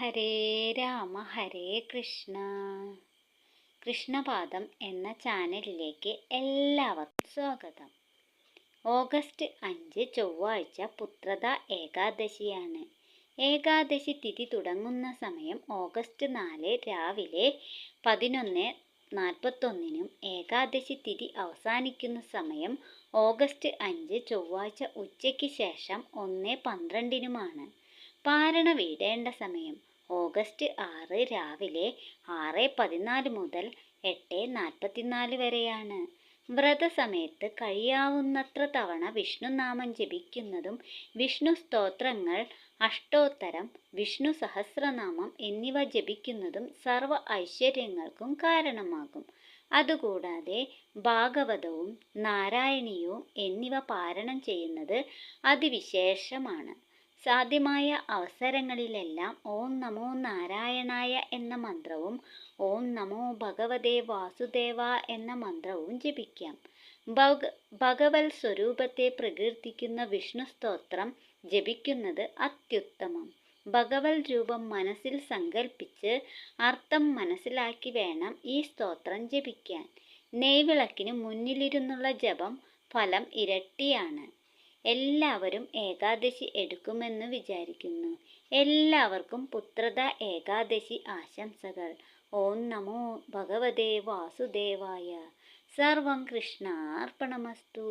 ഹരേ രാമ ഹരേ കൃഷ്ണ. കൃഷ്ണപാദം എന്ന ചാനലിലേക്ക് എല്ലാവർക്കും സ്വാഗതം. ഓഗസ്റ്റ് 5 ചൊവ്വാഴ്ച പുത്രത ഏകാദശിയാണ്. ഏകാദശി തിഥി തുടങ്ങുന്ന സമയം ഓഗസ്റ്റ് 4 രാവിലെ 11:41 ഏകാദശി തിഥി അവസാനിക്കുന്ന സമയം ഓഗസ്റ്റ് 5 ചൊവ്വാഴ്ച ഉച്ചയ്ക്ക് ശേഷം 1:12 പാരണ വീടേണ്ട സമയം ഓഗസ്റ്റ് 6 രാവിലെ 6:14 മുതൽ 8:44 വരെയാണ്. വ്രതസമയത്ത് കഴിയാവുന്നത്ര തവണ വിഷ്ണുനാമം ജപിക്കുന്നതും വിഷ്ണു സ്തോത്രങ്ങൾ, അഷ്ടോത്തരം, വിഷ്ണു സഹസ്രനാമം എന്നിവ ജപിക്കുന്നതും സർവ ഐശ്വര്യങ്ങൾക്കും കാരണമാകും. അതുകൂടാതെ ഭാഗവതവും നാരായണീയവും എന്നിവ പാരായണം ചെയ്യുന്നത് അതിവിശേഷമാണ്. സാധ്യമായ അവസരങ്ങളിലെല്ലാം ഓം നമോ നാരായണായ എന്ന മന്ത്രവും ഓം നമോ ഭഗവതേ വാസുദേവായ എന്ന മന്ത്രവും ജപിക്കാം. ഭഗവത് സ്വരൂപത്തെ പ്രകീർത്തിക്കുന്ന വിഷ്ണു സ്തോത്രം ജപിക്കുന്നത് അത്യുത്തമം. ഭഗവത് രൂപം മനസ്സിൽ സങ്കല്പിച്ച് അർത്ഥം മനസ്സിലാക്കി വേണം ഈ സ്തോത്രം ജപിക്കാൻ. നെയ്വിളക്കിന് മുന്നിലിരുന്നുള്ള ജപം ഫലം ഇരട്ടിയാണ്. എല്ലാവരും ഏകാദശി എടുക്കുമെന്ന് വിചാരിക്കുന്നു. എല്ലാവർക്കും പുത്രത ഏകാദശി ആശംസകൾ. ഓം നമോ ഭഗവതേ വാസുദേവായ. സർവം കൃഷ്ണാർപ്പണമസ്തു.